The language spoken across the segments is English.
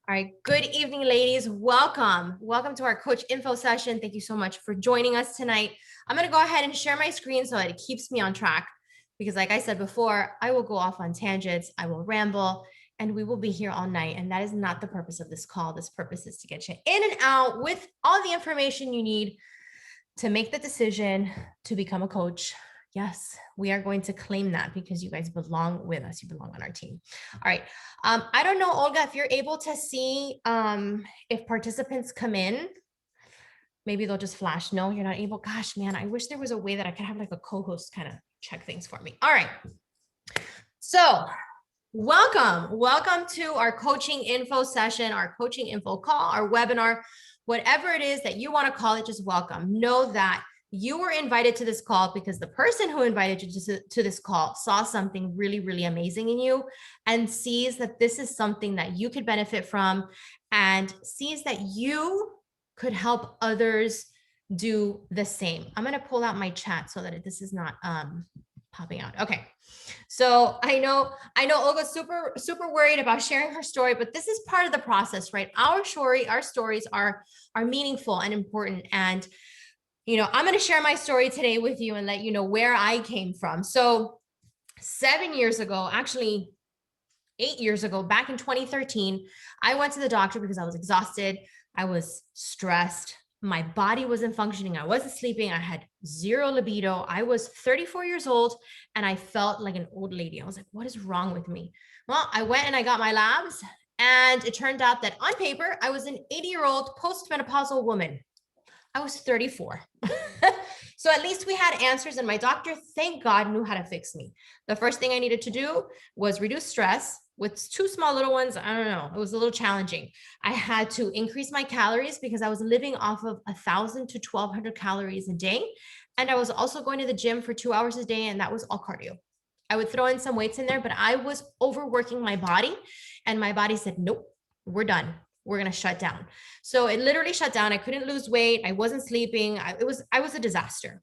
All right. Good evening, ladies. Welcome. Welcome to our coach info session. Thank you so much for joining us tonight. I'm going to go ahead and share my screen so that it keeps me on track because like I said before, I will go off on tangents. I will ramble and we will be here all night. And that is not the purpose of this call. This purpose is to get you in and out with all the information you need to make the decision to become a coach. Yes, we are going to claim that because you guys belong with us. You belong on our team. All right. I don't know, Olga, if you're able to see if participants come in, maybe they'll just flash. No, you're not able. Gosh, man, I wish there was a way that I could have like a co-host kind of check things for me. All right. So welcome to our coaching info session, our coaching info call, our webinar, whatever it is that you want to call it, just welcome. Know that you were invited to this call because the person who invited you to this call saw something really, really amazing in you and sees that this is something that you could benefit from and sees that you could help others do the same. I'm going to pull out my chat so that this is not popping out. Okay. So I know Olga's super worried about sharing her story, but this is part of the process, right? Our stories are meaningful and important. And I'm going to share my story today with you and let you know where I came from. So 7 years ago, actually 8 years ago, back in 2013, I went to the doctor because I was exhausted. I was stressed. My body wasn't functioning. I wasn't sleeping. I had zero libido. I was 34 years old and I felt like an old lady. I was like, what is wrong with me? Well, I went and I got my labs and it turned out that on paper, I was an 80-year-old postmenopausal woman. I was 34. So at least we had answers and my doctor, thank God, knew how to fix me. The first thing I needed to do was reduce stress. With two small little ones, I don't know, it was a little challenging. I had to increase my calories because I was living off of 1,000 to 1,200 calories a day. And I was also going to the gym for 2 hours a day and that was all cardio. I would throw in some weights in there, but I was overworking my body and my body said, nope, we're done. We're going to shut down. So it literally shut down. I couldn't lose weight. I wasn't sleeping. I was a disaster.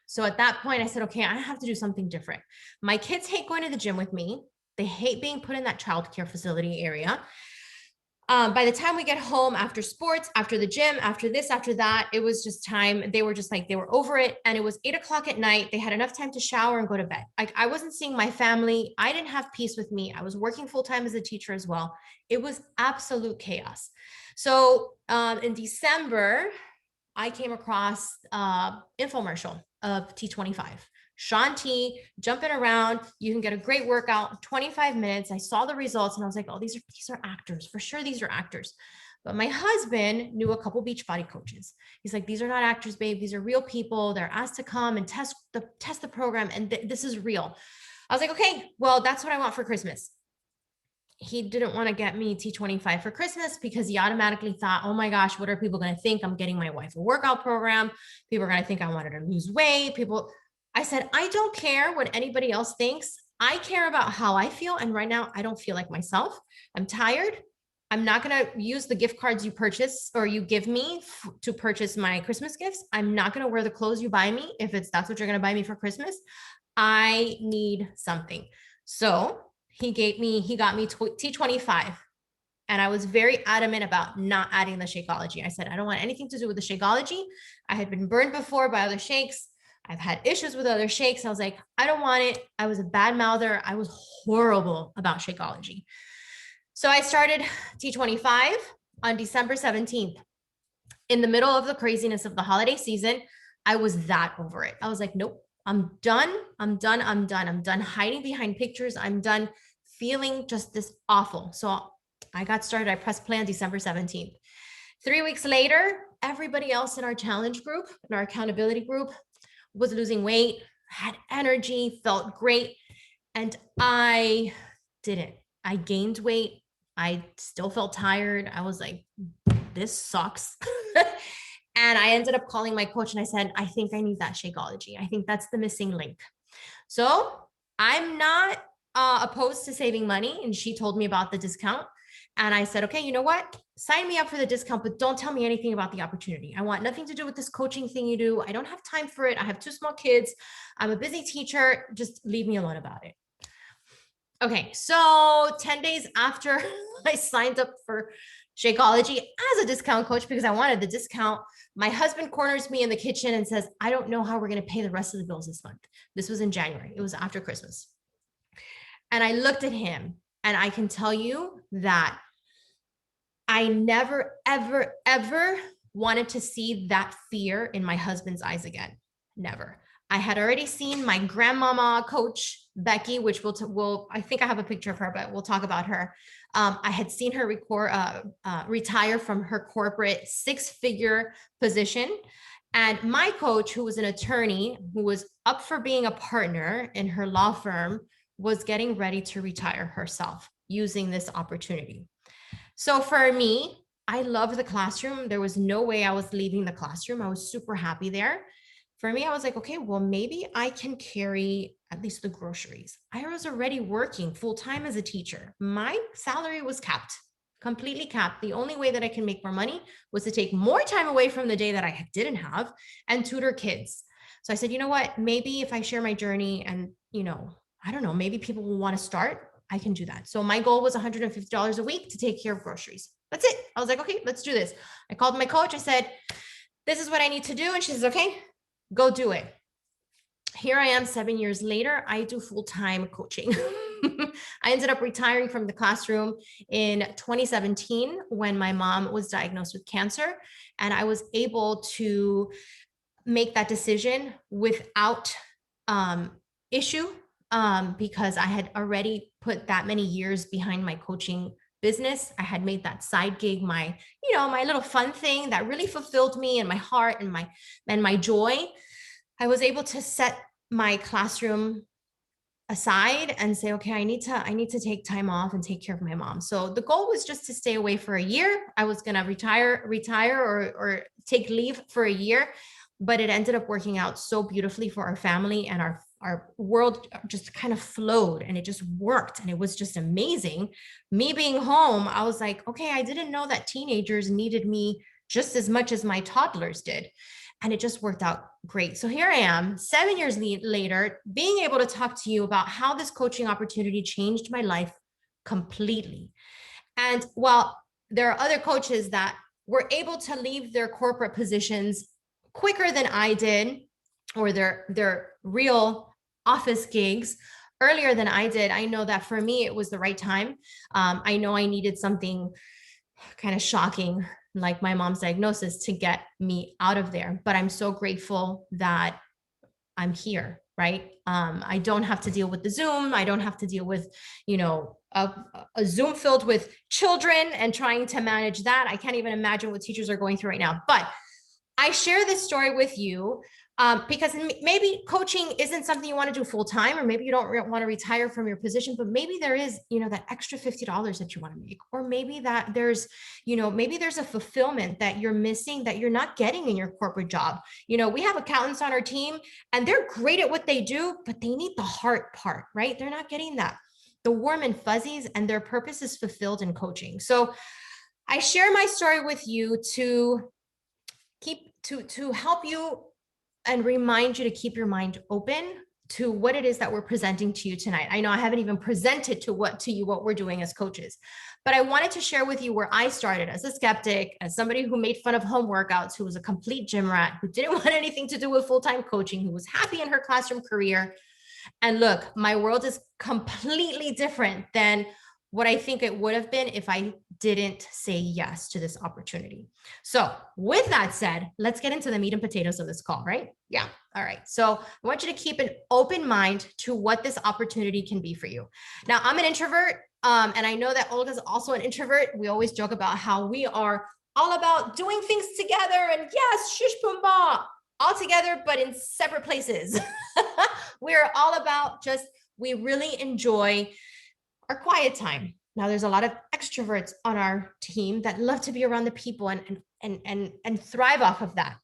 So at that point I said, okay, I have to do something different. My kids hate going to the gym with me. They hate being put in that childcare facility area. By the time we get home after sports, after the gym, after this, after that, it was just time. They were just like, they were over it. And it was 8 o'clock at night. They had enough time to shower and go to bed. Like I wasn't seeing my family. I didn't have peace with me. I was working full-time as a teacher as well. It was absolute chaos. So in December, I came across infomercial of T25. Shaun T, jumping around. You can get a great workout, 25 minutes. I saw the results and I was like, oh, these are actors. For sure, these are actors. But my husband knew a couple Beachbody coaches. He's like, these are not actors, babe. These are real people. They're asked to come and test the program. And this is real. I was like, okay, well, that's what I want for Christmas. He didn't want to get me T25 for Christmas because he automatically thought, oh my gosh, what are people going to think? I'm getting my wife a workout program. People are going to think I wanted to lose weight. I said, I don't care what anybody else thinks. I care about how I feel. And right now I don't feel like myself. I'm tired. I'm not going to use the gift cards you purchase or you give me to purchase my Christmas gifts. I'm not going to wear the clothes you buy me. If that's what you're going to buy me for Christmas, I need something. So he got me T25. And I was very adamant about not adding the Shakeology. I said, I don't want anything to do with the Shakeology. I had been burned before by other shakes. I've had issues with other shakes. I was like, I don't want it. I was a bad mouther. I was horrible about Shakeology. So I started T25 on December 17th. In the middle of the craziness of the holiday season, I was that over it. I was like, nope, I'm done. I'm done hiding behind pictures. I'm done feeling just this awful. So I got started. I pressed play on December 17th. 3 weeks later, everybody else in our challenge group, in our accountability group, was losing weight, had energy, felt great. And I didn't. I gained weight. I still felt tired. I was like, this sucks. And I ended up calling my coach and I said, I think I need that Shakeology. I think that's the missing link. So I'm not opposed to saving money. And she told me about the discount. And I said, okay, you know what? Sign me up for the discount, but don't tell me anything about the opportunity. I want nothing to do with this coaching thing you do. I don't have time for it. I have 2 small kids. I'm a busy teacher. Just leave me alone about it. Okay, so 10 days after I signed up for Shakeology as a discount coach because I wanted the discount, my husband corners me in the kitchen and says, I don't know how we're going to pay the rest of the bills this month. This was in January. It was after Christmas. And I looked at him, and I can tell you that I never, ever, ever wanted to see that fear in my husband's eyes again. Never. I had already seen my grandmama coach, Becky, which will I think I have a picture of her, but we'll talk about her. I had seen her retire from her corporate 6-figure position. And my coach, who was an attorney, who was up for being a partner in her law firm, was getting ready to retire herself using this opportunity. So for me, I loved the classroom. There was no way I was leaving the classroom. I was super happy there. For me, I was like, okay, well, maybe I can carry at least the groceries. I was already working full-time as a teacher. My salary was capped, completely capped. The only way that I can make more money was to take more time away from the day that I didn't have and tutor kids. So I said, you know what, maybe if I share my journey and, I don't know, maybe people will want to start, I can do that. So my goal was $150 a week to take care of groceries. That's it. I was like, okay, let's do this. I called my coach. I said, this is what I need to do. And she says, okay, go do it. Here I am 7 years later. I do full-time coaching. I ended up retiring from the classroom in 2017 when my mom was diagnosed with cancer. And I was able to make that decision without issue because I had already put that many years behind my coaching business. I had made that side gig my little fun thing that really fulfilled me and my heart and my joy. I was able to set my classroom aside and say, okay, I need to take time off and take care of my mom. So the goal was just to stay away for a year. I was going to retire or take leave for a year, but it ended up working out so beautifully for our family, and our world just kind of flowed and it just worked. And it was just amazing. Me being home, I was like, okay, I didn't know that teenagers needed me just as much as my toddlers did. And it just worked out great. So here I am 7 years later, being able to talk to you about how this coaching opportunity changed my life completely. And while there are other coaches that were able to leave their corporate positions quicker than I did, or their real office gigs earlier than I did, I know that for me, it was the right time. I know I needed something kind of shocking like my mom's diagnosis to get me out of there. But I'm so grateful that I'm here, right? I don't have to deal with the Zoom. I don't have to deal with, a Zoom filled with children and trying to manage that. I can't even imagine what teachers are going through right now. But I share this story with you because maybe coaching isn't something you want to do full time, or maybe you don't want to retire from your position, but maybe there is, that extra $50 that you want to make, or maybe that there's, maybe there's a fulfillment that you're missing that you're not getting in your corporate job. We have accountants on our team and they're great at what they do, but they need the heart part, right? They're not getting that, the warm and fuzzies, and their purpose is fulfilled in coaching. So I share my story with you to help you and remind you to keep your mind open to what it is that we're presenting to you tonight. I know I haven't even presented to you what we're doing as coaches, but I wanted to share with you where I started as a skeptic, as somebody who made fun of home workouts, who was a complete gym rat, who didn't want anything to do with full-time coaching, who was happy in her classroom career. And look, my world is completely different than what I think it would have been if I didn't say yes to this opportunity. So with that said, let's get into the meat and potatoes of this call, right? Yeah. All right. So I want you to keep an open mind to what this opportunity can be for you. Now, I'm an introvert, and I know that Olga's also an introvert. We always joke about how we are all about doing things together, and yes, shish boom ba, all together, but in separate places. We're all about we really enjoy our quiet time. Now, there's a lot of extroverts on our team that love to be around the people and thrive off of that.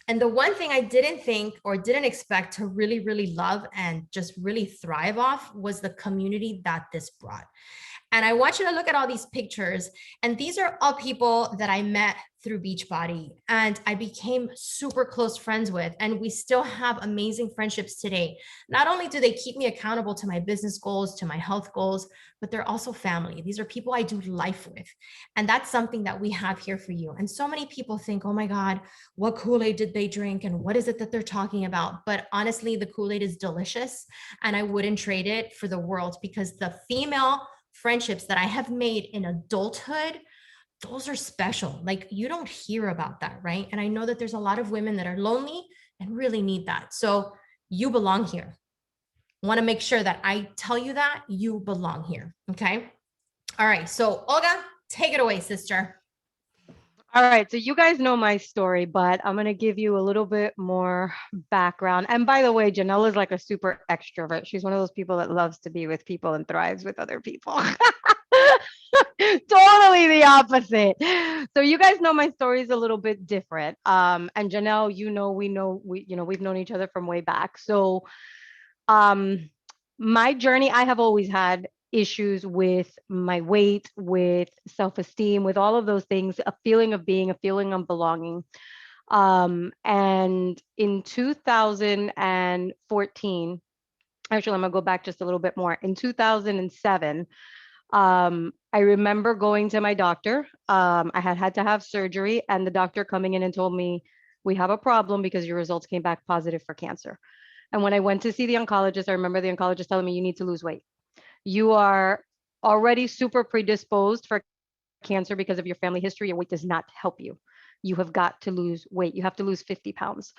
And the one thing I didn't think or didn't expect to really, really love and just really thrive off was the community that this brought. And I want you to look at all these pictures. And these are all people that I met through Beachbody and I became super close friends with. And we still have amazing friendships today. Not only do they keep me accountable to my business goals, to my health goals, but they're also family. These are people I do life with. And that's something that we have here for you. And so many people think, oh my God, what Kool-Aid did they drink? And what is it that they're talking about? But honestly, the Kool-Aid is delicious. And I wouldn't trade it for the world because the female friendships that I have made in adulthood, those are special. Like you don't hear about that, right? And I know that there's a lot of women that are lonely and really need that. So you belong here. I want to make sure that I tell you that you belong here. Okay. All right. So Olga, take it away, sister. All right, so you guys know my story, but I'm going to give you a little bit more background. And by the way, Janelle is like a super extrovert. She's one of those people that loves to be with people and thrives with other people. Totally the opposite. So you guys know my story is a little bit different. And Janelle, we've known each other from way back. So um, my journey, I have always had issues with my weight, with self-esteem, with all of those things, a feeling of being, a feeling of belonging. And in 2014, actually, I'm gonna go back just a little bit more. In 2007, I remember going to my doctor. I had to have surgery, and the doctor coming in and told me, we have a problem because your results came back positive for cancer. And when I went to see the oncologist, I remember the oncologist telling me, you need to lose weight. You are already super predisposed for cancer because of your family history. Your weight does not help you. You have got to lose weight. You have to lose 50 pounds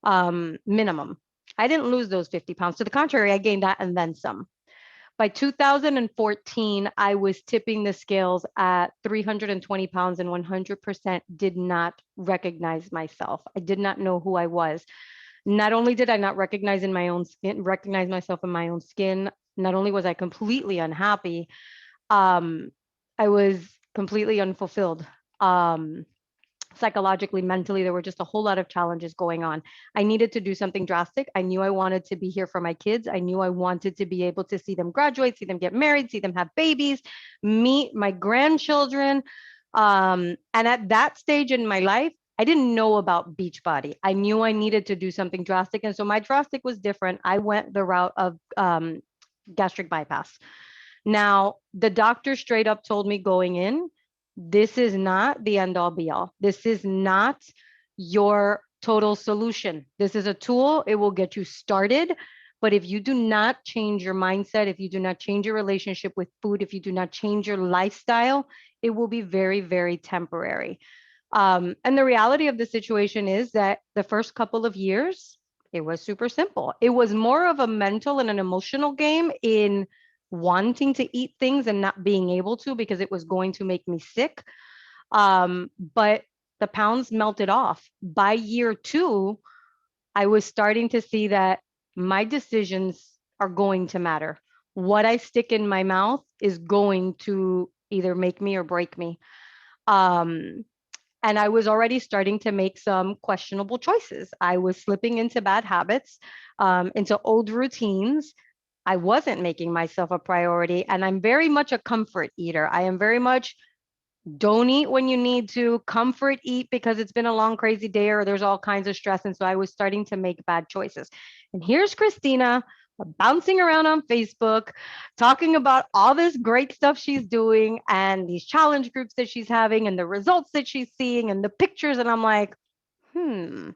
minimum. I didn't lose those 50 pounds. To the contrary, I gained that and then some. By 2014, I was tipping the scales at 320 pounds and 100% did not recognize myself. I did not know who I was. Not only did I not recognize recognize myself in my own skin, not only was I completely unhappy, I was completely unfulfilled. Psychologically, mentally, there were just a whole lot of challenges going on. I needed to do something drastic. I knew I wanted to be here for my kids. I knew I wanted to be able to see them graduate, see them get married, see them have babies, meet my grandchildren. And at that stage in my life, I didn't know about Beachbody. I knew I needed to do something drastic. And so my drastic was different. I went the route of gastric bypass. Now, the doctor straight up told me going in, this is not the end all be all. This is not your total solution. This is a tool. It will get you started. But if you do not change your mindset, if you do not change your relationship with food, if you do not change your lifestyle, it will be very, very temporary. And the reality of the situation is that the first couple of years, it was super simple. It was more of a mental and an emotional game in wanting to eat things and not being able to because it was going to make me sick. But the pounds melted off. By year 2, I was starting to see that my decisions are going to matter. What I stick in my mouth is going to either make me or break me. Um, and I was already starting to make some questionable choices. I was slipping into bad habits, into old routines. I wasn't making myself a priority. And I'm very much a comfort eater. I am very much don't eat when you need to, comfort eat because it's been a long, crazy day or there's all kinds of stress. And so I was starting to make bad choices. And here's Christina bouncing around on Facebook, talking about all this great stuff she's doing and these challenge groups that she's having and the results that she's seeing and the pictures. And I'm like, and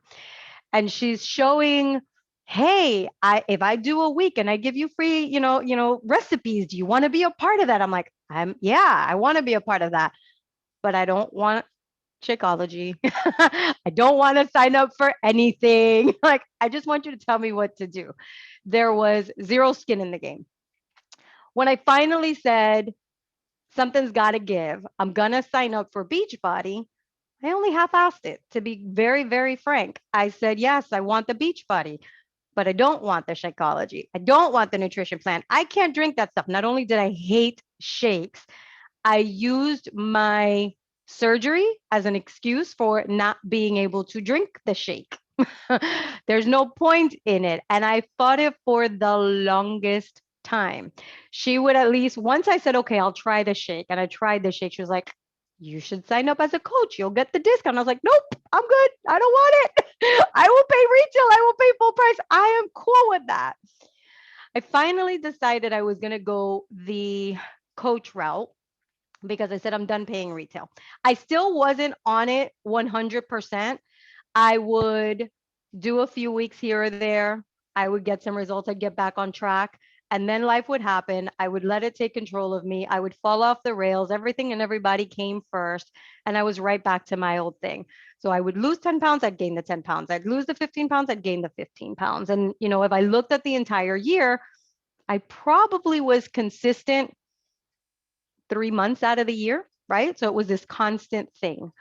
she's showing, hey, if I do a week and I give you free, recipes, do you want to be a part of that? I'm like, yeah, I want to be a part of that, but I don't want Shakeology. I don't want to sign up for anything. Like, I just want you to tell me what to do. There was zero skin in the game. When I finally said, something's got to give, I'm going to sign up for Beachbody, I only half-assed it, to be very, very frank. I said, yes, I want the Beachbody, but I don't want the Shakeology. I don't want the nutrition plan. I can't drink that stuff. Not only did I hate shakes, I used my surgery as an excuse for not being able to drink the shake. There's no point in it. And I fought it for the longest time. She would at least, once I said, okay, I'll try the shake, and I tried the shake, she was like, you should sign up as a coach. You'll get the discount. I was like, nope, I'm good. I don't want it. I will pay retail. I will pay full price. I am cool with that. I finally decided I was going to go the coach route because I said I'm done paying retail. I still wasn't on it 100%. I would do a few weeks here or there. I would get some results. I'd get back on track. And then life would happen. I would let it take control of me. I would fall off the rails. Everything and everybody came first. And I was right back to my old thing. So I would lose 10 pounds, I'd gain the 10 pounds. I'd lose the 15 pounds, I'd gain the 15 pounds. And, you know, if I looked at the entire year, I probably was consistent 3 months out of the year, right? So it was this constant thing.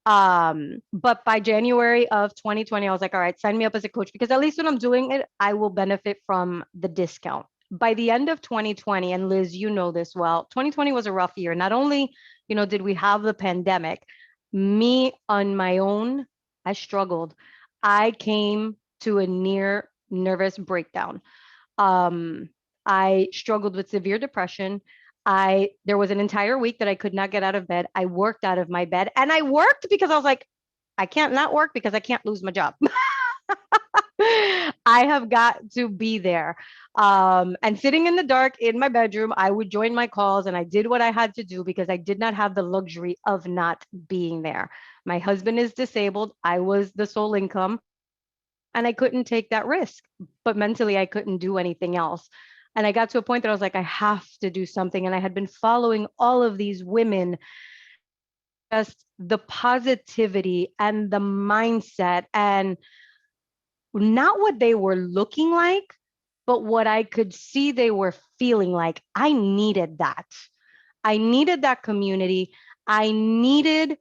But by January of 2020, I was like, all right, sign me up as a coach, because at least when I'm doing it, I will benefit from the discount. By the end of 2020, and Liz, you know this well, 2020 was a rough year. Not only, you know, did we have the pandemic, me on my own, I struggled. I came to a near nervous breakdown. I struggled with severe depression. There was an entire week that I could not get out of bed. I worked out of my bed, and I worked because I was like, I can't not work because I can't lose my job. I have got to be there. And sitting in the dark in my bedroom, I would join my calls, and I did what I had to do because I did not have the luxury of not being there. My husband is disabled. I was the sole income, and I couldn't take that risk, but mentally I couldn't do anything else. And I got to a point that I was like, I have to do something. And I had been following all of these women, just the positivity and the mindset, and not what they were looking like, but what I could see they were feeling like. I needed that. I needed that community. I needed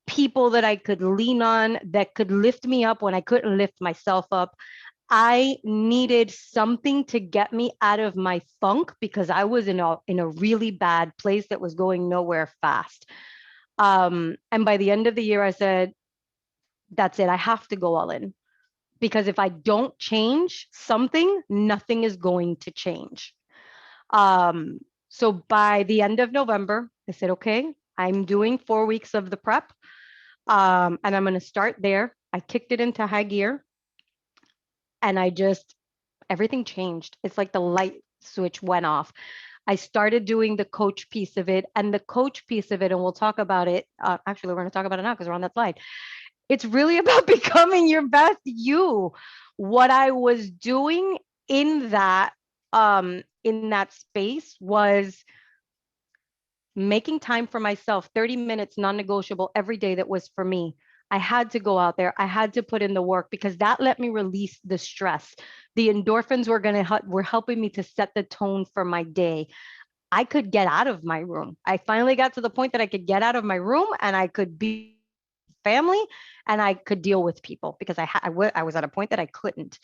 people that I could lean on, that could lift me up when I couldn't lift myself up. I needed something to get me out of my funk, because I was in a really bad place that was going nowhere fast. And by the end of the year, I said, that's it. I have to go all in, because if I don't change something, nothing is going to change. So by the end of November, I said, okay, I'm doing 4 weeks of the prep, and I'm going to start there. I kicked it into high gear, and everything changed. It's like the light switch went off. I started doing the coach piece of it, and the coach piece of it, and we'll talk about it. Actually, we're going to talk about it now because we're on that slide. It's really about becoming your best you. What I was doing in that space was making time for myself, 30 minutes non-negotiable every day. That was for me. I had to go out there. I had to put in the work, because that let me release the stress. The endorphins were helping me to set the tone for my day. I could get out of my room. I finally got to the point that I could get out of my room, and I could be family, and I could deal with people, because I was at a point that I couldn't.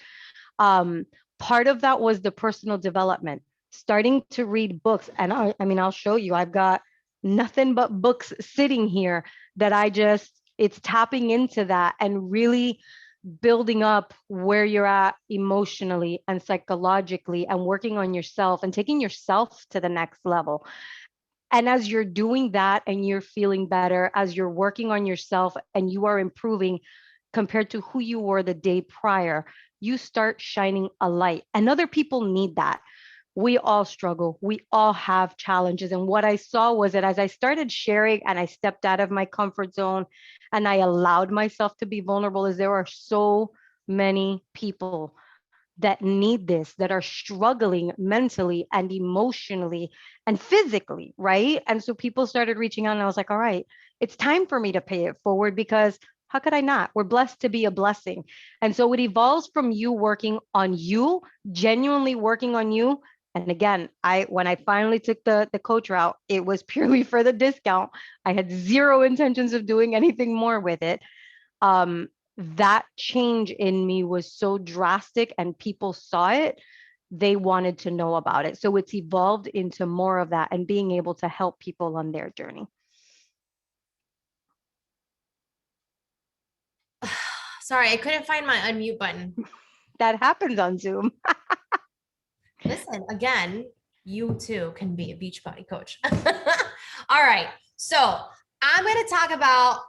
Part of that was the personal development, starting to read books. And I mean, I'll show you, I've got nothing but books sitting here that it's tapping into that and really building up where you're at emotionally and psychologically, and working on yourself and taking yourself to the next level. And as you're doing that and you're feeling better, as you're working on yourself and you are improving compared to who you were the day prior, you start shining a light. And other people need that. We all struggle. We all have challenges. And what I saw was that as I started sharing and I stepped out of my comfort zone and I allowed myself to be vulnerable, is there are so many people that need this, that are struggling mentally and emotionally and physically, right? And so people started reaching out, and I was like, all right, it's time for me to pay it forward, because how could I not? We're blessed to be a blessing. And so it evolves from you working on you, genuinely working on you. And again, when I finally took the coach route, it was purely for the discount. I had zero intentions of doing anything more with it. That change in me was so drastic, and people saw it. They wanted to know about it. So it's evolved into more of that and being able to help people on their journey. Sorry, I couldn't find my unmute button. That happens on Zoom. Listen, again, you too can be a Beachbody coach. All right. So I'm going to talk about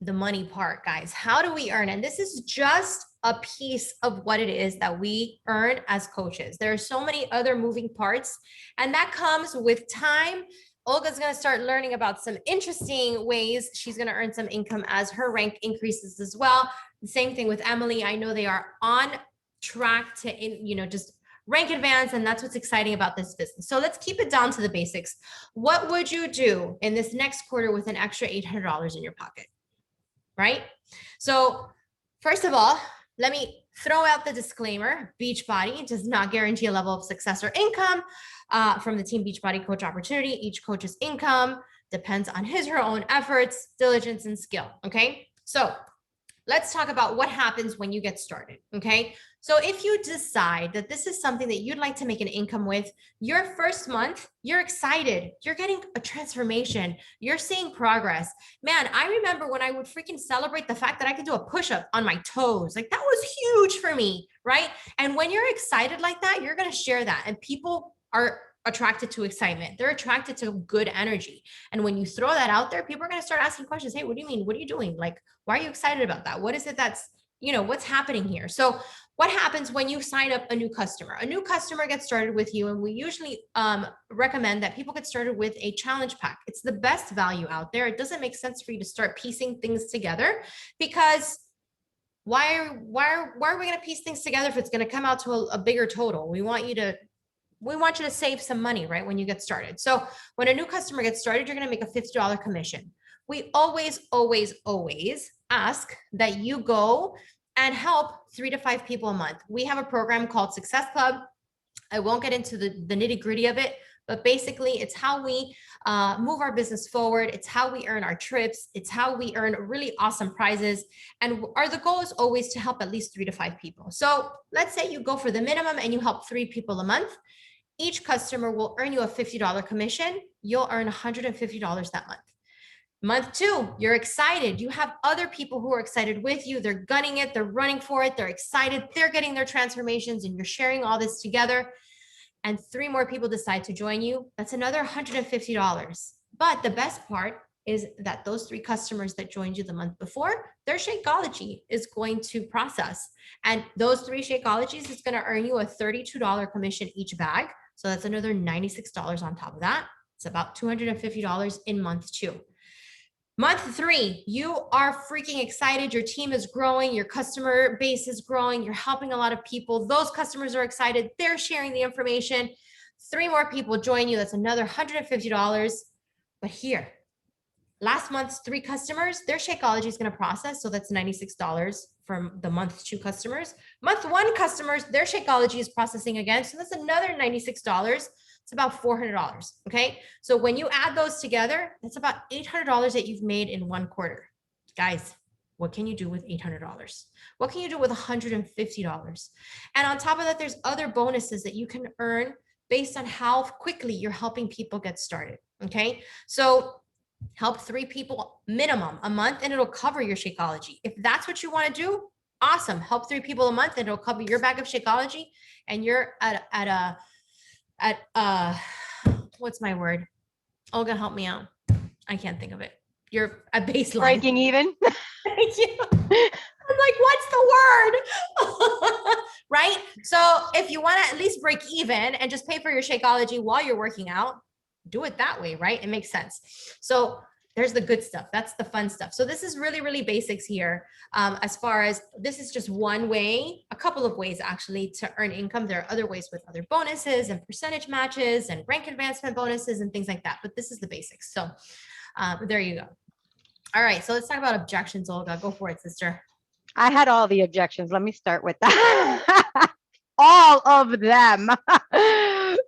the money part, guys. How do we earn? And this is just a piece of what it is that we earn as coaches. There are so many other moving parts, and that comes with time. Olga's going to start learning about some interesting ways she's going to earn some income as her rank increases as well. The same thing with Emily. I know they are on track to, just rank advance, and that's what's exciting about this business. So let's keep it down to the basics. What would you do in this next quarter with an extra $800 in your pocket? Right? So first of all, let me throw out the disclaimer. Beachbody does not guarantee a level of success or income from the Team Beachbody Coach Opportunity. Each coach's income depends on his or her own efforts, diligence, and skill. Okay. So let's talk about what happens when you get started. Okay. So if you decide that this is something that you'd like to make an income with, your first month, you're excited. You're getting a transformation. You're seeing progress. Man, I remember when I would freaking celebrate the fact that I could do a push-up on my toes. Like that was huge for me, right? And when you're excited like that, you're going to share that. And people are attracted to excitement. They're attracted to good energy. And when you throw that out there, people are going to start asking questions. Hey, what do you mean? What are you doing? Like, why are you excited about that? What is it that's, what's happening here? So what happens when you sign up a new customer? A new customer gets started with you, and we usually recommend that people get started with a challenge pack. It's the best value out there. It doesn't make sense for you to start piecing things together, because why are we going to piece things together if it's going to come out to a bigger total? We want you to save some money, right, when you get started. So when a new customer gets started, you're going to make a $50 commission. We always, always, always ask that you go and help 3 to 5 people a month. We have a program called Success Club. I won't get into the nitty gritty of it, but basically it's how we move our business forward. It's how we earn our trips. It's how we earn really awesome prizes. And the goal is always to help at least 3 to 5 people. So let's say you go for the minimum and you help 3 people a month. Each customer will earn you a $50 commission. You'll earn $150 that month. Month 2, you're excited. You have other people who are excited with you. They're gunning it. They're running for it. They're excited. They're getting their transformations, and you're sharing all this together. And 3 more people decide to join you. That's another $150. But the best part is that those 3 customers that joined you the month before, their Shakeology is going to process. And those 3 Shakeologies is going to earn you a $32 commission each bag. So that's another $96 on top of that. It's about $250 in month 2. Month 3, you are freaking excited. Your team is growing. Your customer base is growing. You're helping a lot of people. Those customers are excited. They're sharing the information. 3 more people join you. That's another $150. But here, last month's 3 customers, their Shakeology is going to process. So that's $96 from the month 2 customers. Month 1 customers, their Shakeology is processing again. So that's another $96. It's about $400. Okay. So when you add those together, that's about $800 that you've made in 1 quarter. Guys, what can you do with $800? What can you do with $150? And on top of that, there's other bonuses that you can earn based on how quickly you're helping people get started. Okay. So help 3 people minimum a month, and it'll cover your Shakeology. If that's what you want to do, awesome. Help 3 people a month, and it'll cover your bag of Shakeology, and you're at what's my word? Olga, help me out. I can't think of it. You're a baseline. Breaking even. Thank you. I'm like, what's the word? Right? So if you want to at least break even and just pay for your Shakeology while you're working out, do it that way, right? It makes sense. So there's the good stuff. That's the fun stuff. So this is really, really basics here. As far as this is just one way, a couple of ways actually to earn income. There are other ways with other bonuses and percentage matches and rank advancement bonuses and things like that. But this is the basics. So there you go. All right. So let's talk about objections, Olga. Go for it, sister. I had all the objections. Let me start with that. All of them.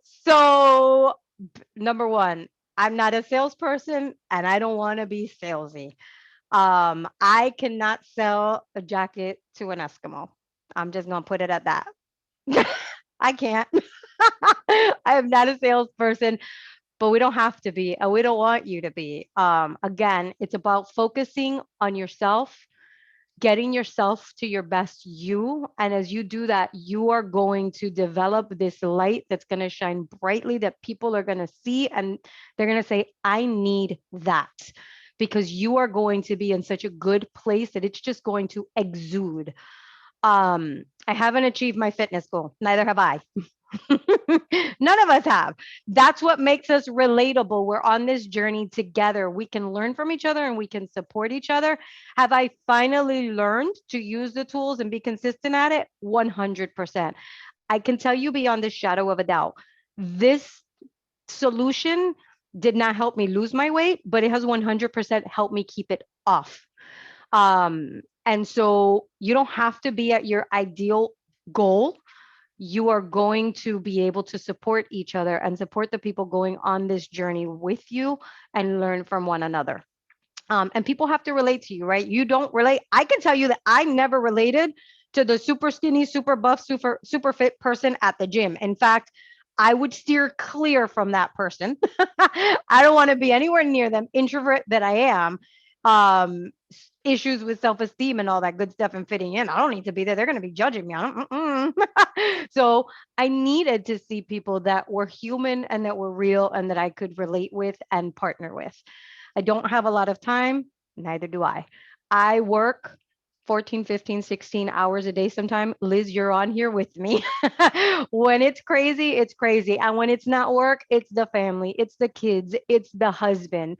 So number 1, I'm not a salesperson and I don't want to be salesy. I cannot sell a jacket to an Eskimo. I'm just going to put it at that. I can't. I am not a salesperson, but we don't have to be, and we don't want you to be. Again, it's about focusing on yourself, getting yourself to your best you. And as you do that, you are going to develop this light that's going to shine brightly that people are going to see and they're going to say, I need that. Because you are going to be in such a good place that it's just going to exude. I haven't achieved my fitness goal. Neither have I. None of us have. That's what makes us relatable. We're on this journey together. We can learn from each other and we can support each other. Have I finally learned to use the tools and be consistent at it? 100%. I can tell you beyond the shadow of a doubt, this solution did not help me lose my weight, but it has 100% helped me keep it off. And so you don't have to be at your ideal goal. You are going to be able to support each other and support the people going on this journey with you and learn from one another. And people have to relate to you, right? You don't relate. I can tell you that I never related to the super skinny, super buff, super fit person at the gym. In fact, I would steer clear from that person. I don't want to be anywhere near them. Introvert that I am. Issues with self-esteem and all that good stuff and fitting in. I don't need to be there. They're going to be judging me. So I needed to see people that were human and that were real and that I could relate with and partner with. I don't have a lot of time. Neither do I. I work 14, 15, 16 hours a day sometime. Liz, you're on here with me. When it's crazy, it's crazy. And when it's not work, it's the family, it's the kids, it's the husband.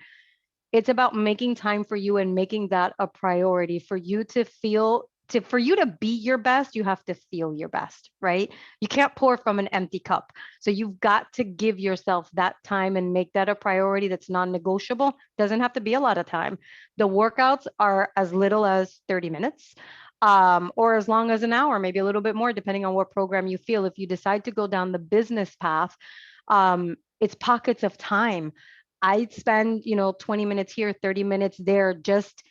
It's about making time for you and making that a priority for you to feel for you to be your best. You have to feel your best, right? You can't pour from an empty cup. So you've got to give yourself that time and make that a priority that's non-negotiable. Doesn't have to be a lot of time. The workouts are as little as 30 minutes. Or as long as an hour, maybe a little bit more, depending on what program you feel. If you decide to go down the business path, it's pockets of time. I spend, 20 minutes here, 30 minutes there, just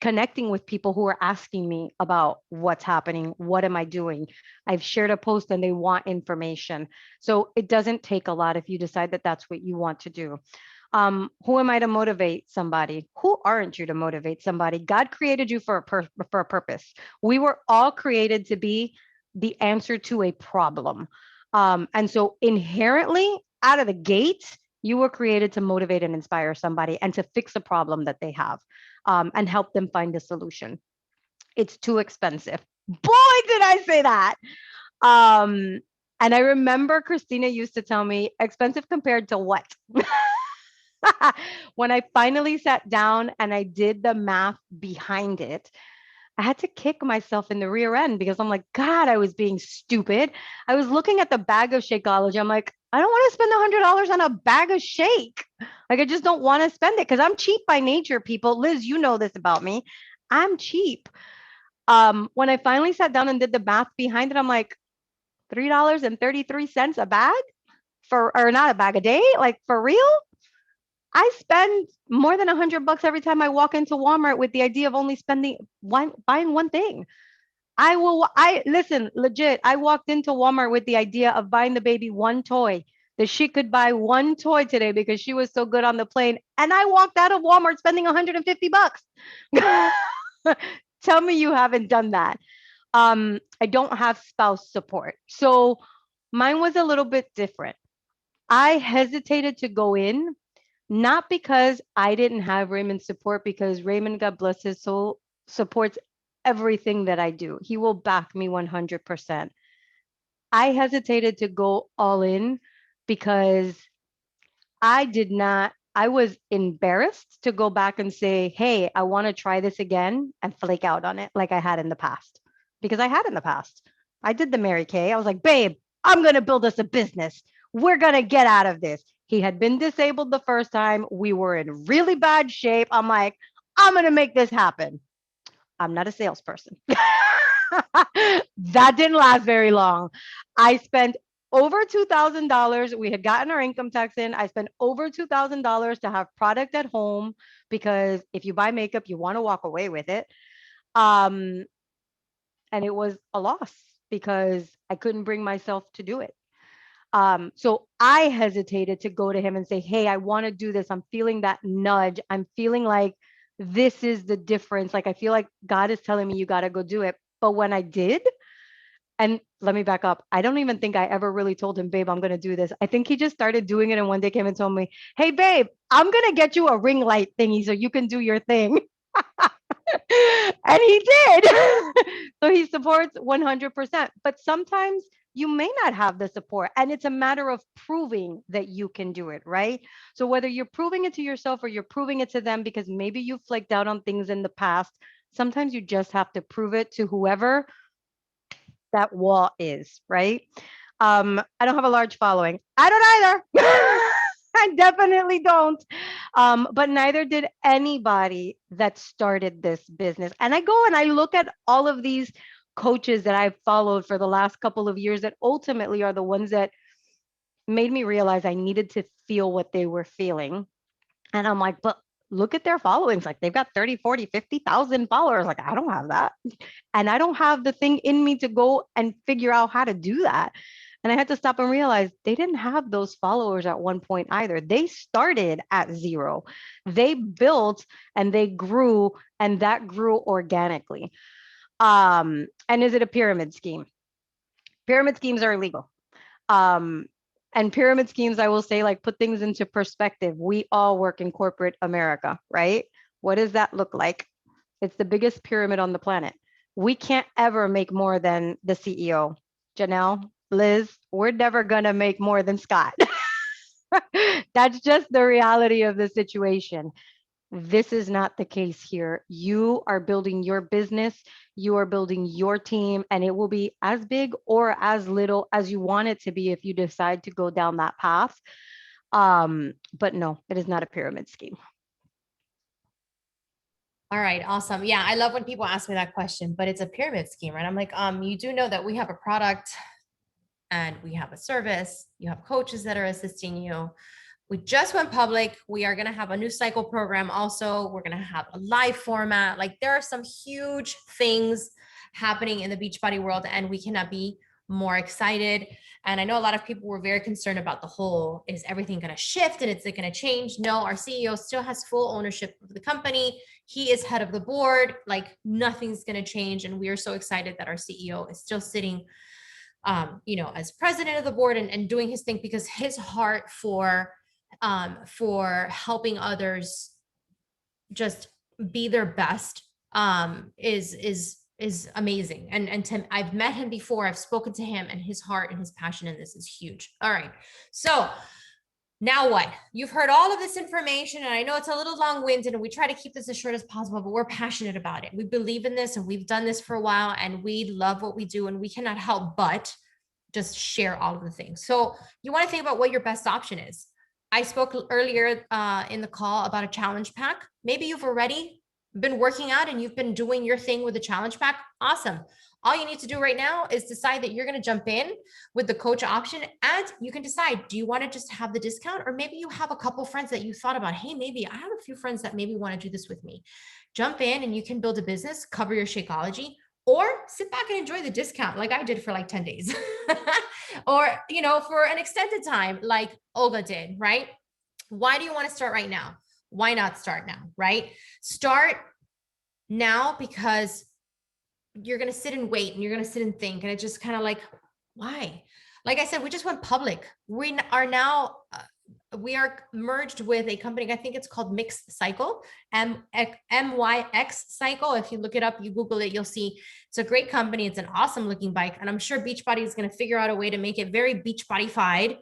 connecting with people who are asking me about what's happening. What am I doing? I've shared a post and they want information. So it doesn't take a lot if you decide that that's what you want to do. Who am I to motivate somebody? Who aren't you to motivate somebody? God created you for a purpose. We were all created to be the answer to a problem. And so inherently out of the gate, you were created to motivate and inspire somebody and to fix a problem that they have, and help them find a solution. It's too expensive. Boy, did I say that. Um, and I remember Christina used to tell me, expensive compared to what? When I finally sat down and I did the math behind it, I had to kick myself in the rear end because I'm like, God, I was being stupid. I was looking at the bag of Shakeology. I'm like, I don't want to spend $100 on a bag of shake. Like, I just don't want to spend it because I'm cheap by nature, people. Liz, you know this about me. I'm cheap. When I finally sat down and did the math behind it, I'm like, $3.33 a bag or not a bag a day, like for real? I spend more than $100 every time I walk into Walmart with the idea of only buying one thing. I listen, legit. I walked into Walmart with the idea of buying the baby one toy, that she could buy one toy today because she was so good on the plane. And I walked out of Walmart spending $150. Tell me you haven't done that. I don't have spouse support. So mine was a little bit different. I hesitated to go in, not because I didn't have Raymond's support, because Raymond, God bless his soul, supports everything that I do. He will back me 100%. I hesitated to go all in because I was embarrassed to go back and say, hey, I want to try this again and flake out on it like I had in the past. Because I had in the past. I did the Mary Kay. I was like, babe, I'm going to build us a business. We're going to get out of this. He had been disabled the first time. We were in really bad shape. I'm like, I'm going to make this happen. I'm not a salesperson. That didn't last very long. I spent over $2,000. We had gotten our income tax in. I spent over $2,000 to have product at home because if you buy makeup, you want to walk away with it. And it was a loss because I couldn't bring myself to do it. So I hesitated to go to him and say, hey, I want to do this. I'm feeling that nudge. I'm feeling like This is the difference. Like, I feel like God is telling me you got to go do it. But when I did, and let me back up. I don't even think I ever really told him, babe, I'm going to do this. I think he just started doing it. And one day came and told me, hey, babe, I'm going to get you a ring light thingy so you can do your thing. And he did. So he supports 100%. But sometimes you may not have the support. And it's a matter of proving that you can do it, right? So whether you're proving it to yourself or you're proving it to them because maybe you flaked out on things in the past, sometimes you just have to prove it to whoever that wall is, right? I don't have a large following. I don't either. I definitely don't. But neither did anybody that started this business. And I go and I look at all of these coaches that I've followed for the last couple of years that ultimately are the ones that made me realize I needed to feel what they were feeling. And I'm like, but look at their followings. Like they've got 30, 40, 50,000 followers. Like I don't have that. And I don't have the thing in me to go and figure out how to do that. And I had to stop and realize they didn't have those followers at one point either. They started at zero. They built and they grew, and that grew organically. And is it a pyramid scheme? Pyramid schemes are illegal. Um, and pyramid schemes, I will say, like, put things into perspective. We all work in corporate America, right? What does that look like? It's the biggest pyramid on the planet. We can't ever make more than the CEO. Janelle, Liz, we're never going to make more than Scott. That's just the reality of the situation. This is not the case here. You are building your business, you are building your team, and it will be as big or as little as you want it to be if you decide to go down that path. But no, it is not a pyramid scheme. All right, awesome. Yeah, I love when people ask me that question, but it's a pyramid scheme, right? I'm like, you do know that we have a product and we have a service, you have coaches that are assisting you. We just went public. We are going to have a new cycle program. Also, we're going to have a live format. Like there are some huge things happening in the Beachbody world, and we cannot be more excited. And I know a lot of people were very concerned about the whole, is everything going to shift and it's going to change? No, our CEO still has full ownership of the company. He is head of the board. Like nothing's going to change. And we are so excited that our CEO is still sitting as president of the board and doing his thing, because his heart for helping others just be their best is amazing. And Tim, I've met him before, I've spoken to him, and his heart and his passion in this is huge. All right, so now what? You've heard all of this information, and I know it's a little long-winded, and we try to keep this as short as possible, but we're passionate about it. We believe in this, and we've done this for a while, and we love what we do, and we cannot help but just share all of the things. So you want to think about what your best option is. I spoke earlier in the call about a challenge pack. Maybe you've already been working out and you've been doing your thing with the challenge pack. Awesome. All you need to do right now is decide that you're going to jump in with the coach option, and you can decide, do you want to just have the discount? Or maybe you have a couple friends that you thought about, hey, maybe I have a few friends that maybe want to do this with me. Jump in and you can build a business, cover your Shakeology, or sit back and enjoy the discount like I did for like 10 days or, for an extended time like Olga did, right? Why do you want to start right now? Why not start now, right? Start now because you're going to sit and wait and you're going to sit and think. And it's just kind of like, why? Like I said, we just went public. We are now we are merged with a company, I think it's called Mix Cycle, MYX Cycle. If you look it up, you Google it, you'll see it's a great company. It's an awesome looking bike. And I'm sure Beachbody is going to figure out a way to make it very Beachbody-fied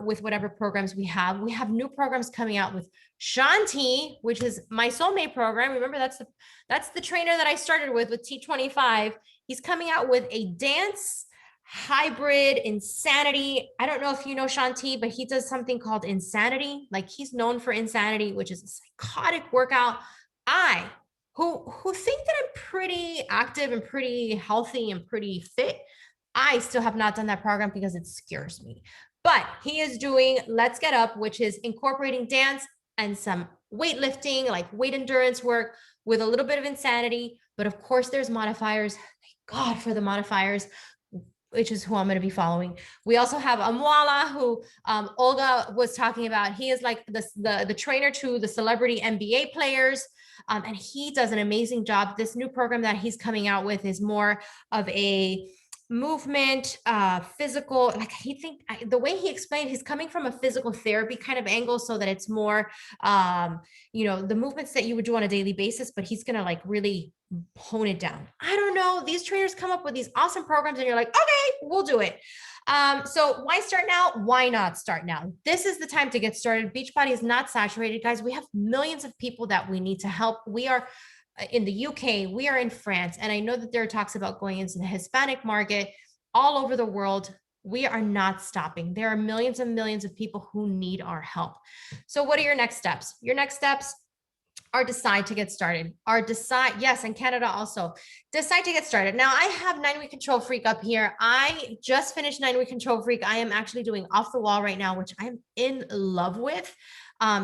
with whatever programs we have. We have new programs coming out with Shanti, which is my soulmate program. Remember, that's the trainer that I started with T25. He's coming out with a dance hybrid insanity. I don't know if you know Shanti, but he does something called Insanity. Like he's known for Insanity, which is a psychotic workout. I who think that I'm pretty active and pretty healthy and pretty fit, I still have not done that program because it scares me. But he is doing Let's Get Up, which is incorporating dance and some weightlifting, like weight endurance work with a little bit of insanity. But of course, there's modifiers. Thank God for the modifiers. which is who I'm going to be following. We also have Amwala, who Olga was talking about. He is like the trainer to the celebrity NBA players. And he does an amazing job. This new program that he's coming out with is more of a movement, physical, like the way he explained, he's coming from a physical therapy kind of angle, so that it's more, the movements that you would do on a daily basis, but he's going to like really hone it down. I don't know. These trainers come up with these awesome programs and you're like, okay, we'll do it. So why start now? Why not start now? This is the time to get started. Beachbody is not saturated, guys. We have millions of people that we need to help. We are in the UK, we are in France, and I know that there are talks about going into the Hispanic market all over the world. We are not stopping. There are millions and millions of people who need our help. So what are your next steps? Your next steps are decide to get started. Yes, and Canada also. Decide to get started. Now I have 9-Week Control Freak up here. I just finished 9-Week Control Freak. I am actually doing Off the Wall right now, which I'm in love with.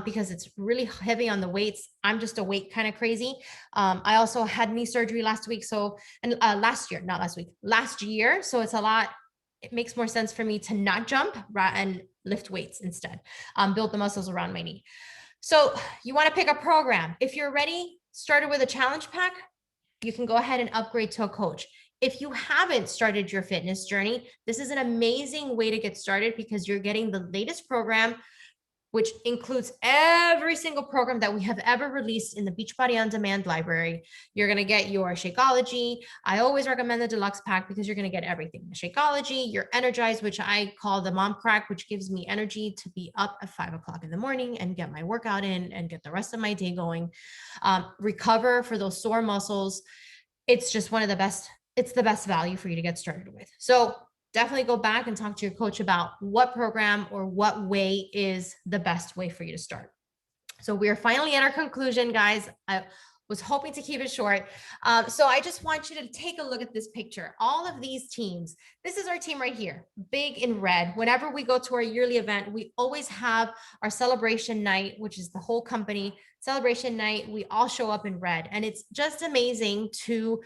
Because it's really heavy on the weights. I'm just a weight kind of crazy. I also had knee surgery last week. Last year. So it's a lot. It makes more sense for me to not jump and lift weights instead, build the muscles around my knee. So you want to pick a program. If you're ready, started with a challenge pack, you can go ahead and upgrade to a coach. If you haven't started your fitness journey, this is an amazing way to get started because you're getting the latest program, which includes every single program that we have ever released in the Beachbody On Demand library. You're going to get your Shakeology. I always recommend the deluxe pack because you're going to get everything. The Shakeology, your Energize, which I call the mom crack, which gives me energy to be up at 5 o'clock in the morning and get my workout in and get the rest of my day going. Recover for those sore muscles. It's just one of the best. It's the best value for you to get started with. So definitely go back and talk to your coach about what program or what way is the best way for you to start. So we're finally at our conclusion, guys. I was hoping to keep it short. So I just want you to take a look at this picture. All of these teams, this is our team right here, big in red. Whenever we go to our yearly event, we always have our celebration night, which is the whole company celebration night. We all show up in red, and it's just amazing to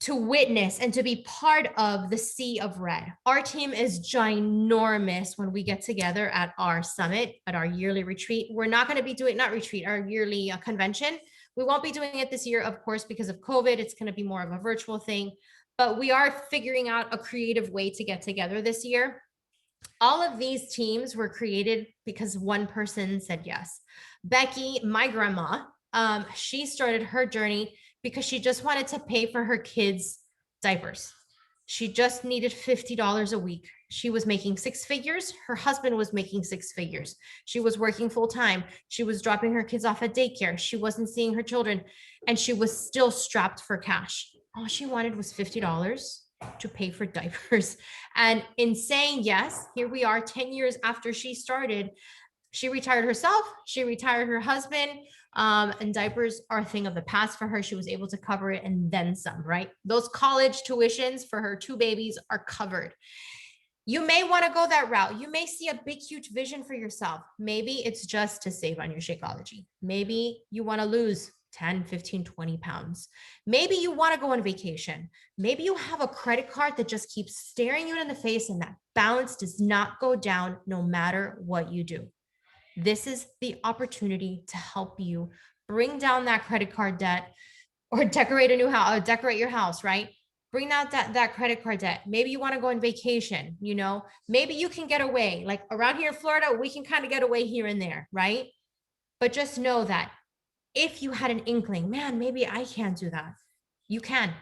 witness and to be part of the sea of red. Our team is ginormous when we get together at our summit, at our yearly retreat. We're not going to be doing, not retreat, our yearly convention. We won't be doing it this year, of course, because of COVID. It's going to be more of a virtual thing, but we are figuring out a creative way to get together this year. All of these teams were created because one person said yes. Becky, my grandma, she started her journey because she just wanted to pay for her kids' diapers. She just needed $50 a week. She was making 6 figures. Her husband was making 6 figures. She was working full time. She was dropping her kids off at daycare. She wasn't seeing her children, and she was still strapped for cash. All she wanted was $50 to pay for diapers. And in saying yes, here we are 10 years after she started. She retired herself. She retired her husband. And diapers are a thing of the past for her. She was able to cover it and then some, right? Those college tuitions for her 2 babies are covered. You may want to go that route. You may see a big, huge vision for yourself. Maybe it's just to save on your Shakeology. Maybe you want to lose 10, 15, 20 pounds. Maybe you want to go on vacation. Maybe you have a credit card that just keeps staring you in the face and that balance does not go down no matter what you do. This is the opportunity to help you bring down that credit card debt or decorate a new house, or decorate your house, right? Bring down that credit card debt. Maybe you want to go on vacation, maybe you can get away. Like around here in Florida, we can kind of get away here and there, right? But just know that if you had an inkling, man, maybe I can't do that. You can.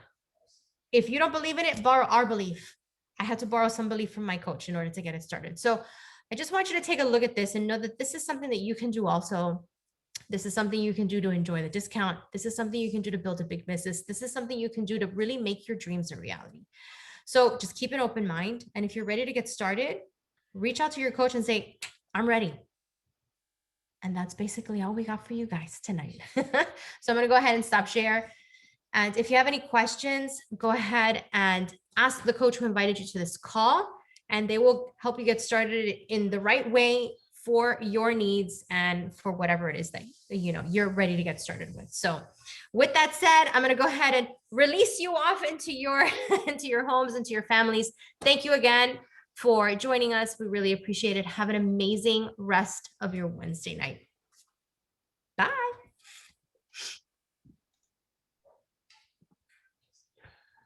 If you don't believe in it, borrow our belief. I had to borrow some belief from my coach in order to get it started. So I just want you to take a look at this and know that this is something that you can do also. This is something you can do to enjoy the discount. This is something you can do to build a big business. This is something you can do to really make your dreams a reality. So just keep an open mind. And if you're ready to get started, reach out to your coach and say, I'm ready. And that's basically all we got for you guys tonight. So I'm going to go ahead and stop share. And if you have any questions, go ahead and ask the coach who invited you to this call, and they will help you get started in the right way for your needs and for whatever it is that you're ready to get started with. So with that said, I'm going to go ahead and release you off into your into your homes, into your families. Thank you again for joining us. We really appreciate it. Have an amazing rest of your Wednesday night. Bye.